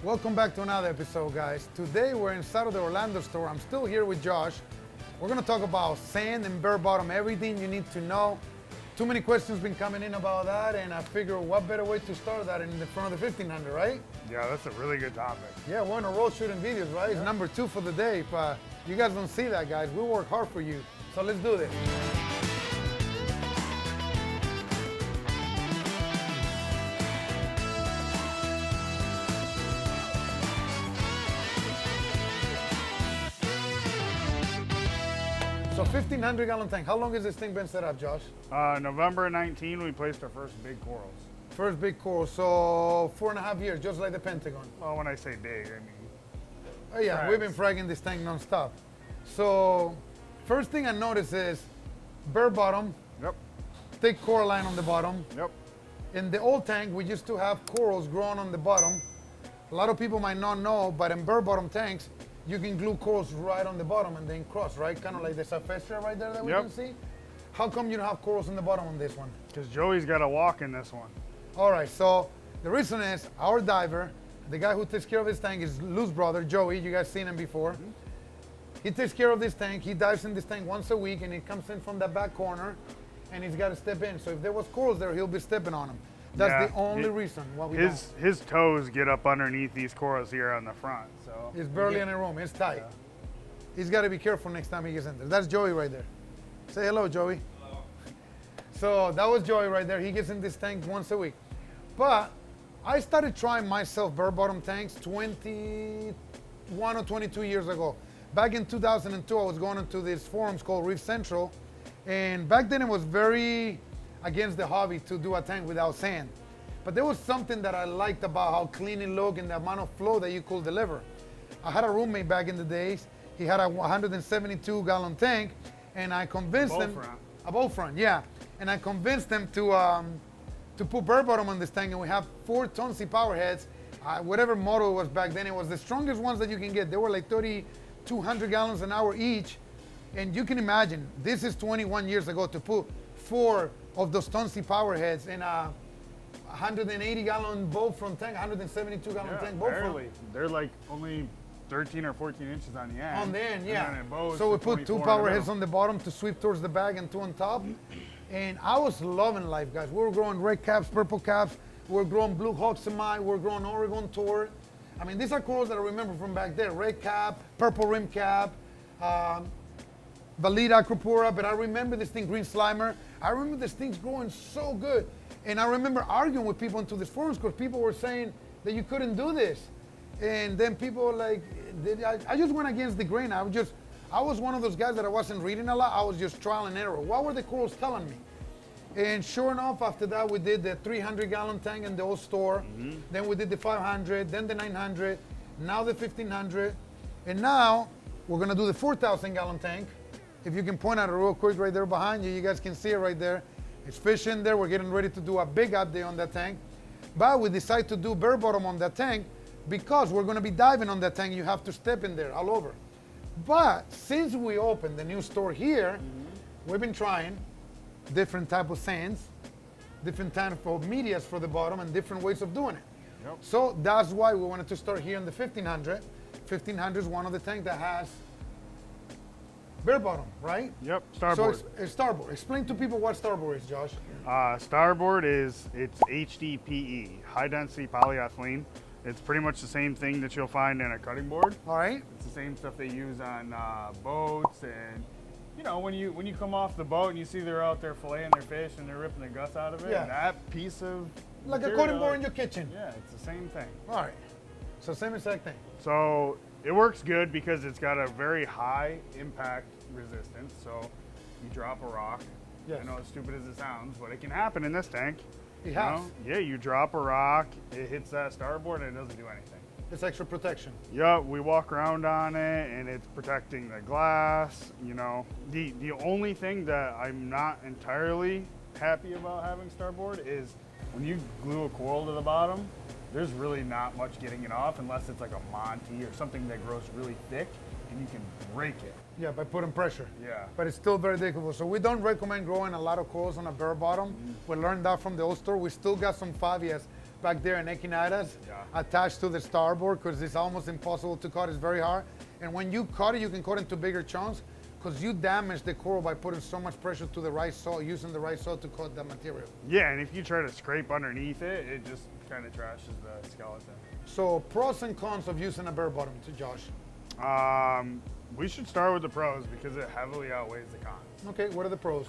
Welcome back to another episode, guys. Today we're inside of the Orlando store. I'm still here with Josh. We're gonna talk about sand and bare bottom, everything you need to know. Too many questions been coming in about that, and I figure what better way to start that in the front of the 1500, right? Yeah, that's a really good topic. Yeah, we're on a road shooting videos, right? It's number 2 for the day, but you guys don't see that, guys. We work hard for you. So let's do this. So 1,500 gallon tank. How long has this thing been set up, Josh? November 19, we placed our first big corals. First big coral, so 4.5 years, just like the Pentagon. Well, when I say big, I mean... Oh yeah, we've been fragging this tank non-stop. So, first thing I noticed is bare bottom, Yep, thick coral line on the bottom. yep. In the old tank, we used to have corals growing on the bottom. A lot of people might not know, but in bare bottom tanks, you can glue corals right on the bottom and then cross, right? Kind of like the surfacer right there that we Yep. can see. How come you don't have corals on the bottom on this one? Because Joey's got to walk in this one. All right, so the reason is our diver, the guy who takes care of this tank is Lou's brother, Joey. You guys seen him before. He takes care of this tank. He dives in this tank once a week, and he comes in from that back corner, and he's got to step in. So if there was corals there, he'll be stepping on them. That's Yeah, the only reason why we His toes get up underneath these corals here on the front, so... don't. It's barely in a room. It's tight. Yeah. He's got to be careful next time he gets in there. That's Joey right there. Say hello, Joey. Hello. So that was Joey right there. He gets in this tank once a week. But I started trying myself bare bottom tanks 21 or 22 years ago. Back in 2002, I was going into these forums called Reef Central, and back then it was very against the hobby to do a tank without sand. But there was something that I liked about how clean it looked and the amount of flow that you could deliver. I had a roommate back in the days. He had a 172 gallon tank, and I convinced him a bow front, yeah. And I convinced him to put bare bottom on this tank, and we have 4 Tonsy power heads. Whatever model it was back then, it was the strongest ones that you can get. They were like 3,200 gallons an hour each. And you can imagine, this is 21 years ago, to put 4 of those Tonsy power heads in a 180 gallon bow front tank, 172 gallon tank bow front. They're like only 13 or 14 inches on the end. On the end, yeah. And then it bows So we to put 2 24 power in the heads on the bottom to sweep towards the bag and 2 on top. And I was loving life, guys. We were growing red caps, purple caps. We were growing blue hoxamite. We were growing Oregon Tour. I mean, these are corals that I remember from back there. Red cap, purple rim cap, Valida acropura. But I remember this thing, green slimer. I remember this thing's growing so good. And I remember arguing with people into these forums because people were saying that you couldn't do this. And then people were like, I just went against the grain. I was one of those guys that I wasn't reading a lot. I was just trial and error. What were the corals telling me? And sure enough, after that, we did the 300 gallon tank in the old store. Then we did the 500, then the 900, now the 1,500. And now we're gonna do the 4,000 gallon tank. If you can point at it real quick right there behind you, you guys can see it right there. It's fish in there. We're getting ready to do a big update on that tank. But we decided to do bare bottom on that tank because we're gonna be diving on that tank. You have to step in there all over. But since we opened the new store here, we've been trying different type of sands, different type of medias for the bottom, and different ways of doing it. Yep. So that's why we wanted to start here in the 1,500. 1,500 is one of the tanks that has bare bottom, right? Yep, starboard. So it's starboard. Explain to people what starboard is, Josh. Starboard it's HDPE, high density polyethylene. It's pretty much the same thing that you'll find in a cutting board. All right. It's the same stuff they use on boats, and you know, when you come off the boat and you see they're out there filleting their fish and they're ripping the guts out of it, Yeah. and that piece of Like material, a cutting board in your kitchen. Yeah, it's the same thing. All right. So same exact thing. So it works good because it's got a very high impact resistance. So you drop a rock. Yes. I know as stupid as it sounds, but it can happen in this tank. It has. Yeah, you drop a rock, it hits that starboard and it doesn't do anything. It's extra protection. Yeah, we walk around on it and it's protecting the glass. You know, the only thing that I'm not entirely happy about having starboard is when you glue a coral to the bottom, there's really not much getting it off unless it's like a Monty or something that grows really thick and you can break it. Yeah, by putting pressure. Yeah. But it's still very difficult. So we don't recommend growing a lot of corals on a bare bottom. We learned that from the old store. We still got some favias back there and echinitas Yeah. attached to the starboard because it's almost impossible to cut. It's very hard. And when you cut it, you can cut into bigger chunks because you damage the coral by putting so much pressure to the right salt, using the right salt to cut the material. Yeah, and if you try to scrape underneath it, it just kind of trashes the skeleton. So pros and cons of using a bare bottom to Josh. We should start with the pros because it heavily outweighs the cons. Okay, what are the pros?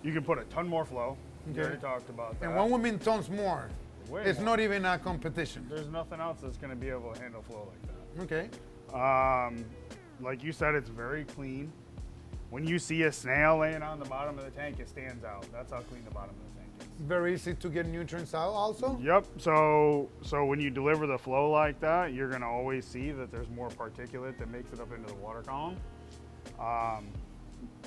You can put a ton more flow. Okay. We already talked about that. And when we mean tons more, Way it's more. not even a competition. There's nothing else that's going to be able to handle flow like Okay. that. Like you said, it's very clean. When you see a snail laying on the bottom of the tank, it stands out. That's how clean the bottom of the tank is. Very easy to get nutrients out also. Yep. So when you deliver the flow like that, you're going to always see that there's more particulate that makes it up into the water column.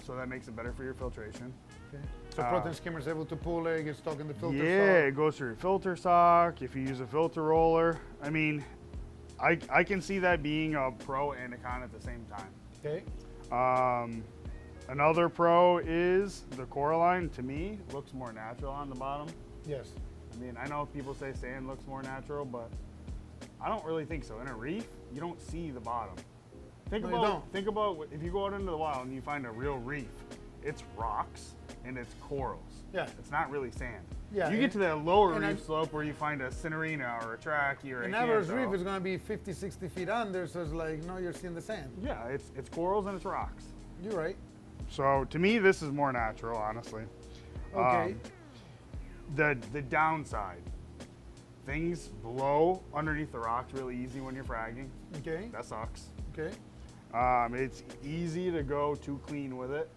So that makes it better for your filtration. Okay. So protein skimmer is able to pull it, get stuck in the filter. Yeah, it goes through your filter sock. If you use a filter roller, I mean, I can see that being a pro and a con at the same time. Okay. Another pro is the coralline, to me, looks more natural on the bottom. Yes. I mean, I know people say sand looks more natural, but I don't really think so. In a reef, you don't see the bottom. Think No, you about don't. if you go out into the wild and you find a real reef, it's rocks and it's corals. Yeah. It's not really sand. Yeah, You get and- to that lower and reef slope where you find a cinerina or a trachea or An a average canto. reef is going to be 50, 60 feet under, so it's like, no, you're seeing the sand. Yeah, it's corals and it's rocks. You're right. So to me, this is more natural, honestly. Okay. The downside, things blow underneath the rocks really easy when you're fragging. Okay. That sucks. Okay. It's easy to go too clean with it.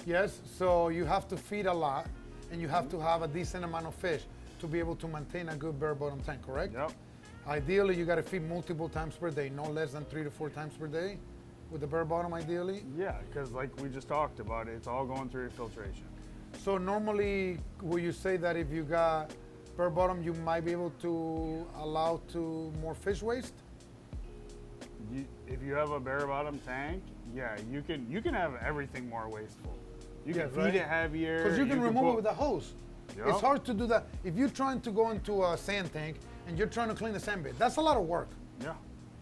Yes, so you have to feed a lot and you have to have a decent amount of fish to be able to maintain a good bare bottom tank, correct? Yep. Ideally, you got to feed multiple times per day, no less than 3 to 4 times per day with the bare bottom, ideally. Yeah, because like we just talked about, it's all going through your filtration. So normally, will you say that if you got bare bottom, you might be able to allow to more fish waste? If you have a bare bottom tank, yeah, you can have everything more wasteful. You can Yes, feed right? it heavier. Because you can remove it put- with a hose. Yep. It's hard to do that. If you're trying to go into a sand tank and you're trying to clean the sand bed, that's a lot of work. Yeah.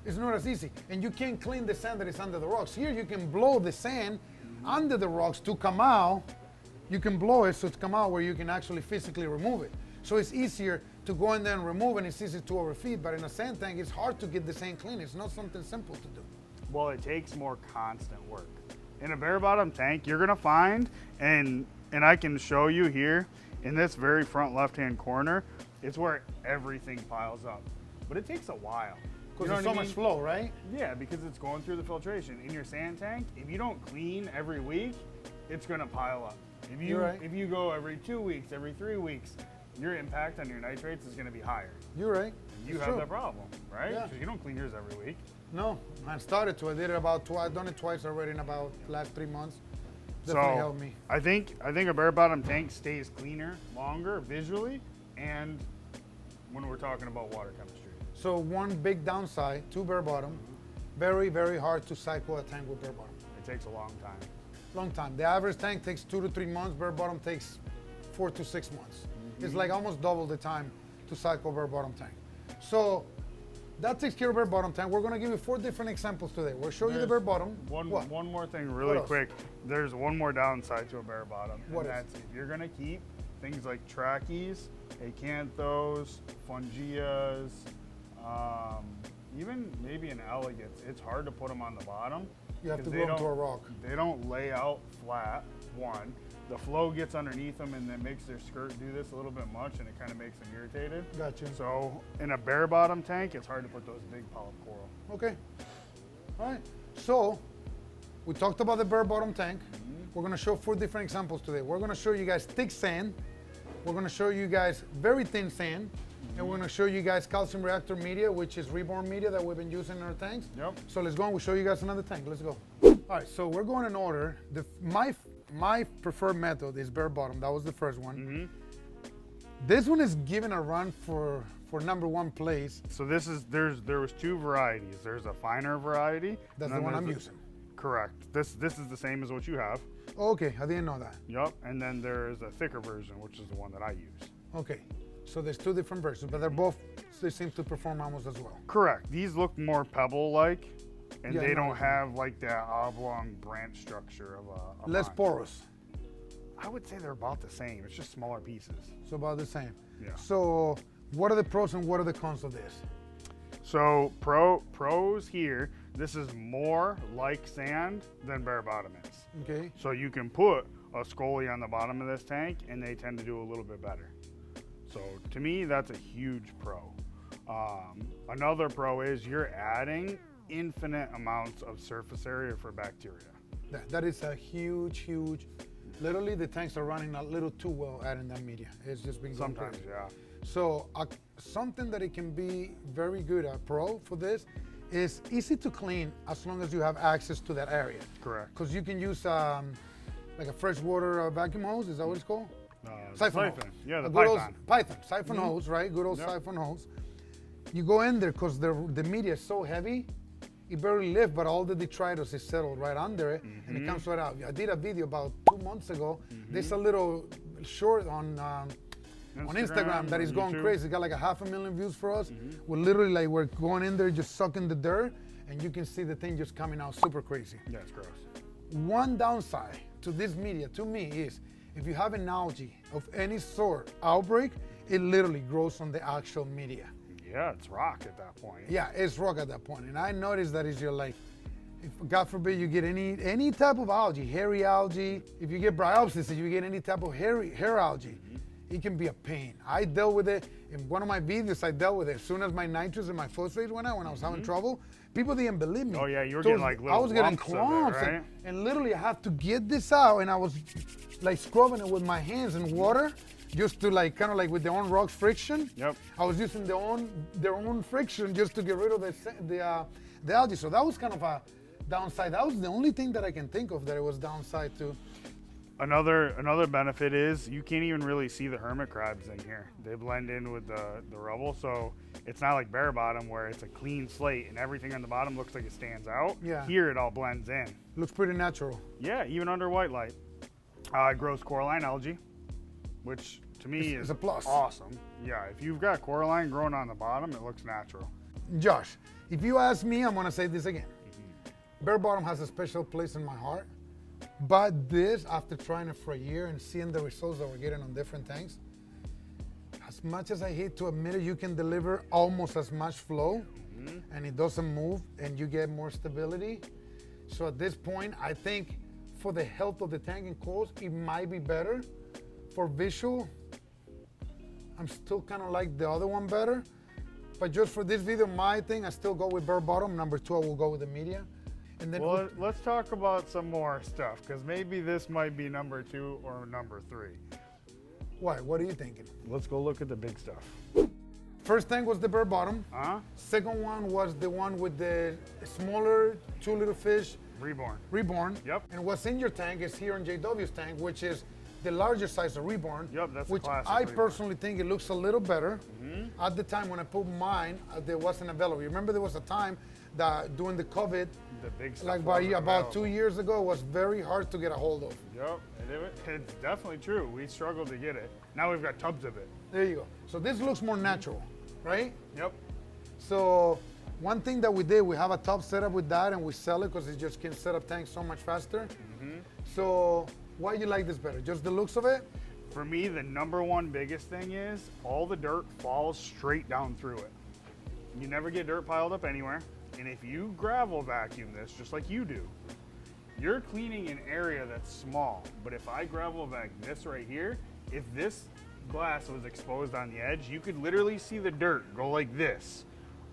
It's not as easy. And you can't clean the sand that is under the rocks. Here you can blow the sand under the rocks to come out. You can blow it so it's come out where you can actually physically remove it. So it's easier to go in there and remove and it's easy to overfeed. But in a sand tank, it's hard to get the sand clean. It's not something simple to do. Well, it takes more constant work. In a bare bottom tank, you're gonna find, and I can show you here, in this very front left-hand corner, it's where everything piles up. But it takes a while. Because You know there's so what I much mean? flow, right? Yeah, because it's going through the filtration. In your sand tank, if you don't clean every week, it's gonna pile up. You're right. If you go every 2 weeks, every 3 weeks, your impact on your nitrates is gonna be higher. You're right. You It's have true. that problem, right? Yeah. Because you don't clean yours every week. No, I started to. I did it about twice. I've done it twice already in about the last 3 months. Definitely helped me. I think a bare bottom tank stays cleaner longer visually and when we're talking about water chemistry. So one big downside to bare bottom, very, very hard to cycle a tank with bare bottom. It takes a long time. Long time. The average tank takes 2 to 3 months. Bare bottom takes 4 to 6 months. It's like almost double the time to cycle bare bottom tank. So that takes care of bare bottom tank. We're gonna give you 4 different examples today. We'll show you the bare bottom. One more thing What really else? quick. There's one more downside to a bare bottom. What and is? that's if you're gonna keep things like trachees, acanthos, fungias, even maybe an elegans, it's hard to put them on the bottom. You have to 'cause glue them to a rock. They don't lay out flat, one. The flow gets underneath them and then makes their skirt do this a little bit much and it kind of makes them irritated. Gotcha. So in a bare bottom tank, it's hard to put those big polyp coral. Okay. All right. So we talked about the bare bottom tank. We're gonna show 4 different examples today. We're gonna show you guys thick sand. We're gonna show you guys very thin sand. And we're gonna show you guys calcium reactor media, which is ReBorn media that we've been using in our tanks. Yep. So let's go and we'll show you guys another tank. Let's go. All right, so we're going in order. My preferred method is bare bottom. That was the first one. This one is given a run for #1 place. So this is there was 2 varieties. There's a finer variety. That's and the one then I'm there's using. Correct. This is the same as what you have. Okay, I didn't know that. Yep. And then there's a thicker version, which is the one that I use. Okay, So there's two different versions, but they're both, they seem to perform almost as well. Correct. These look more pebble-like, and Yeah, they no, don't have like that oblong branch structure of a Less pond. porous. I would say they're about the same. It's just smaller pieces. So about the same. Yeah. So what are the pros and what are the cons of this? So pros here, this is more like sand than bare bottom is. Okay. So you can put a scully on the bottom of this tank and they tend to do a little bit better. So to me, that's a huge pro. Another pro is you're adding infinite amounts of surface area for bacteria. That is a huge, literally the tanks are running a little too well adding that media. It's just been going Sometimes, crazy. yeah. So something that it can be very good at pro for this is easy to clean as long as you have access to that area. Correct. Because you can use like a freshwater vacuum hose, is that what it's called? Siphon. hose. Yeah, the A good old Python. Python, siphon hose, right? Good old Yep. siphon hose. You go in there because the media is so heavy, it barely lifts, but all the detritus is settled right under it, and it comes right out. I did a video about 2 months ago. There's a little short on Instagram that is going YouTube. crazy. It's got like 500,000 views for us. We're literally like, we're going in there just sucking the dirt, and you can see the thing just coming out super crazy. Yeah, it's gross. One downside to this media, to me, is if you have an algae of any sort outbreak, it literally grows on the actual media. Yeah, it's rock at that point. Yeah, it's rock at that point. And I noticed that is you're like, if God forbid you get any type of algae, hairy algae, if you get bryopsis, if you get any type of hair algae, it can be a pain. I dealt with it in one of my videos. I dealt with it as soon as my nitrates and my phosphates went out when I was having trouble. People didn't believe me. Oh yeah, you were getting like little I was getting lumps of it, clumps, right? and literally I have to get this out, and I was like scrubbing it with my hands in water, just to like kind of like with their own rocks friction. Yep. I was using their own friction just to get rid of the algae. So that was kind of a downside. That was the only thing that I can think of that it was downside to. Another benefit is you can't even really see the hermit crabs in here. They blend in with the rubble, so it's not like bare bottom where it's a clean slate and everything on the bottom looks like it stands out. Yeah. Here it all blends in. Looks pretty natural. Yeah, even under white light. It grows coralline algae, which to me It's is a plus. awesome. Yeah, if you've got coralline growing on the bottom, it looks natural. Josh, if you ask me, I'm gonna say this again. Bare bottom has a special place in my heart. But this, after trying it for a year and seeing the results that we're getting on different tanks, as much as I hate to admit it, you can deliver almost as much flow and it doesn't move and you get more stability. So at this point, I think for the health of the tank and corals, it might be better. For visual, I'm still kind of like the other one better. But just for this video, my thing, I still go with bare bottom. Number 2, I will go with the media. And then Well, let's talk about some more stuff, because maybe this might be number 2 or number 3. why? What are you thinking? Let's go look at the big stuff. First tank was the bare bottom. Huh? Second one was the one with the smaller Two Little Fish ReBorn. ReBorn. Yep. And what's in your tank is here in JW's tank, which is the larger size of ReBorn. Yep, that's the which classic I ReBorn. personally think it looks a little better. At the time when I put mine, there wasn't available. You remember there was a time that during the COVID, The big stuff. like wasn't about available. 2 years ago, it was very hard to get a hold of. Yep, it's definitely true. We struggled to get it. Now we've got tubs of it. There you go. So this looks more natural, right? Yep. So one thing that we did, we have a top setup with that and we sell it because it just can set up tanks so much faster. So why you like this better? Just the looks of it? For me, the number one biggest thing is all the dirt falls straight down through it. You never get dirt piled up anywhere. And if you gravel vacuum this, just like you do, you're cleaning an area that's small. But if I gravel vacuum this right here, if this glass was exposed on the edge, you could literally see the dirt go like this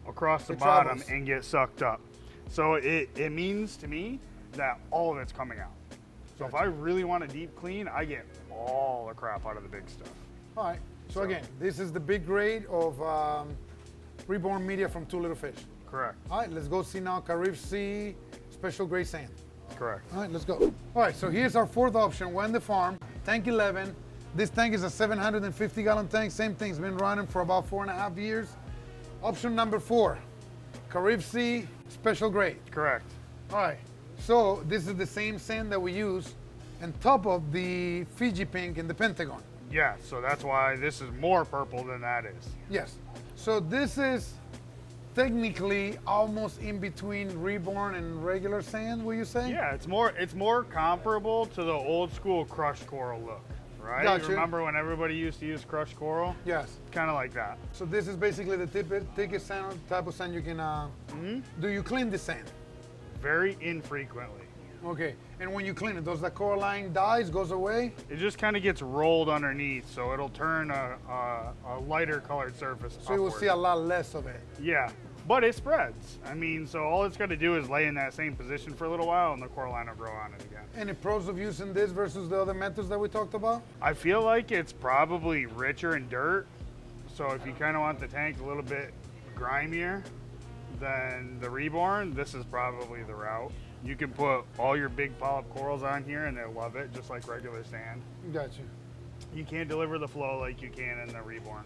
across the It bottom travels. and get sucked up. So it means to me that all of it's coming out. So if I really want a deep clean, I get all the crap out of the big stuff. All right. So again, this is the big grade of ReBorn media from Two Little Fish. Correct. All right, let's go see now Caribsea Special Grade Sand. Correct. All right, let's go. All right, so here's our fourth option. We're in the farm, tank 11. This tank is a 750-gallon tank. Same thing, it's been running for about 4.5 years. Option number 4, Caribsea Special Grade. Correct. All right, so this is the same sand that we use on top of the Fiji Pink in the Pentagon. Yes, so that's why this is more purple than that is. Yes. So this is technically almost in between ReBorn and regular sand, will you say? Yeah, it's more comparable to the old school crushed coral look, right? Gotcha. Remember when everybody used to use crushed coral? Yes. Kind of like that. So this is basically the thickest sand, type of sand you can, do you clean the sand? Very infrequently. Okay, and when you clean it, does the coralline dies, goes away? It just kind of gets rolled underneath, so it'll turn a lighter colored surface So you will upward. see a lot less of it. Yeah, but it spreads. I mean, so all it's got to do is lay in that same position for a little while and the coralline will grow on it again. Any pros of using this versus the other methods that we talked about? I feel like it's probably richer in dirt, so if you kind of want the tank a little bit grimier than the ReBorn, this is probably the route. You can put all your big polyp corals on here and they'll love it, just like regular sand. Gotcha. You can't deliver the flow like you can in the ReBorn.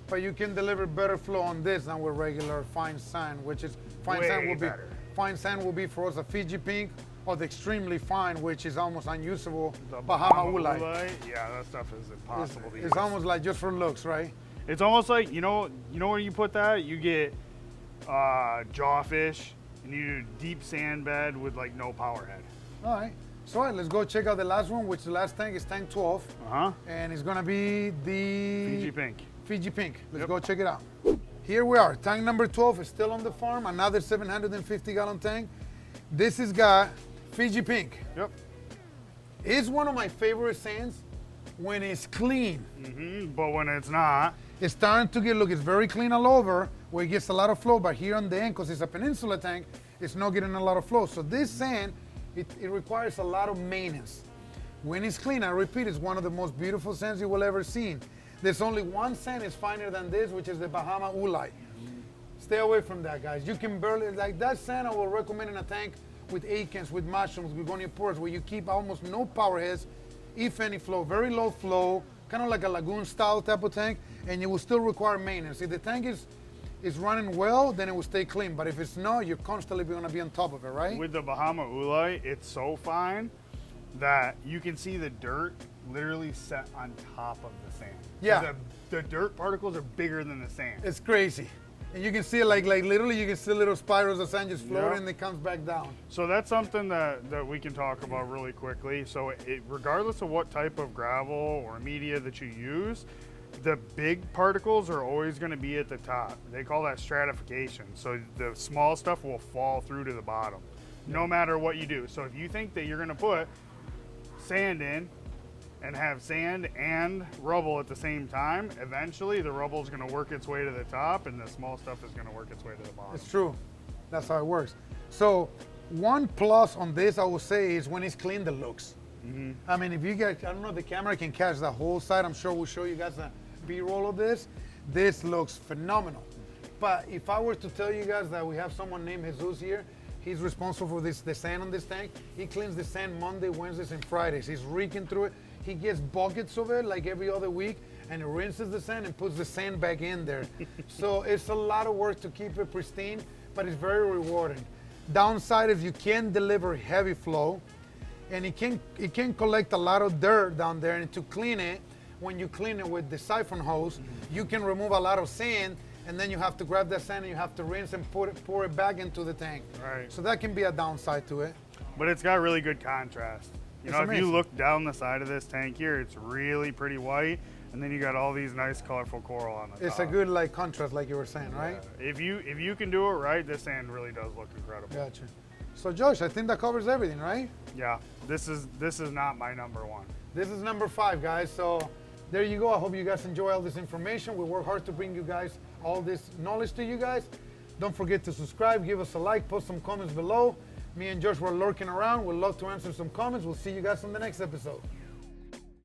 But you can deliver better flow on this than with regular fine sand, which is fine sand Way will better. be fine sand will be for us a Fiji Pink or the extremely fine, which is almost unusable The Bahama Oolite. yeah, that stuff is impossible to use. It's almost like just for looks, right? It's almost like, you know where you put that? You get jawfish and you do deep sand bed with like no power head. All right. So all right, let's go check out the last one, which the last tank is tank 12. Uh-huh. And it's gonna be the Fiji Pink. Fiji Pink. Let's Yep. go check it out. Here we are. Tank number 12 is still on the farm. Another 750-gallon tank. This has got Fiji Pink. Yep. It's one of my favorite sands when it's clean. But when it's not, It's starting to get, look, it's very clean all over, where it gets a lot of flow, but here on the end, because it's a peninsula tank, it's not getting a lot of flow. So this sand, it requires a lot of maintenance. When it's clean, I repeat, it's one of the most beautiful sands you will ever see. There's only one sand is finer than this, which is the Bahama Oolite. Stay away from that, guys. You can barely, like that sand I will recommend in a tank with acants, with mushrooms, with goniopores, where you keep almost no power heads, if any flow, very low flow, kind of like a lagoon style type of tank, and it will still require maintenance. If the tank is running well, then it will stay clean. But if it's not, you're constantly going to be on top of it, right? with the Bahama Oolite, it's so fine that you can see the dirt literally set on top of the sand. Yeah. So the dirt particles are bigger than the sand. It's crazy. And you can see it like literally you can see little spirals of sand just floating Yeah. and it comes back down. So that's something that we can talk about really quickly. So regardless of what type of gravel or media that you use, the big particles are always going to be at the top. They call that stratification. So the small stuff will fall through to the bottom, no matter what you do. So if you think that you're going to put sand in and have sand and rubble at the same time, eventually the rubble is going to work its way to the top and the small stuff is going to work its way to the bottom. It's true. That's how it works. So one plus on this I will say is when it's clean, the looks. I mean, if you guys, I don't know if the camera can catch the whole side. I'm sure we'll show you guys a B-roll of this. This looks phenomenal. But if I were to tell you guys that we have someone named Jesus here, he's responsible for the sand on this tank. He cleans the sand Monday, Wednesdays, and Fridays. He's reeking through it. He gets buckets of it like every other week, and he rinses the sand and puts the sand back in there. So it's a lot of work to keep it pristine, but it's very rewarding. Downside is you can deliver heavy flow, and it can collect a lot of dirt down there, and to clean it, when you clean it with the siphon hose, you can remove a lot of sand, and then you have to grab that sand and you have to rinse and pour it back into the tank. Right. So that can be a downside to it. But it's got really good contrast. You It's know, if amazing. you look down the side of this tank here, it's really pretty white, and then you got all these nice colorful coral on the top. It's a good like contrast, like you were saying, right? If you can do it right, this sand really does look incredible. Gotcha. So Josh, I think that covers everything, right? Yeah, this is not my number one. This is number 5, guys. So there you go. I hope you guys enjoy all this information. We work hard to bring you guys all this knowledge to you guys. Don't forget to subscribe, give us a like, post some comments below. Me and Josh were lurking around. We'd love to answer some comments. We'll see you guys on the next episode.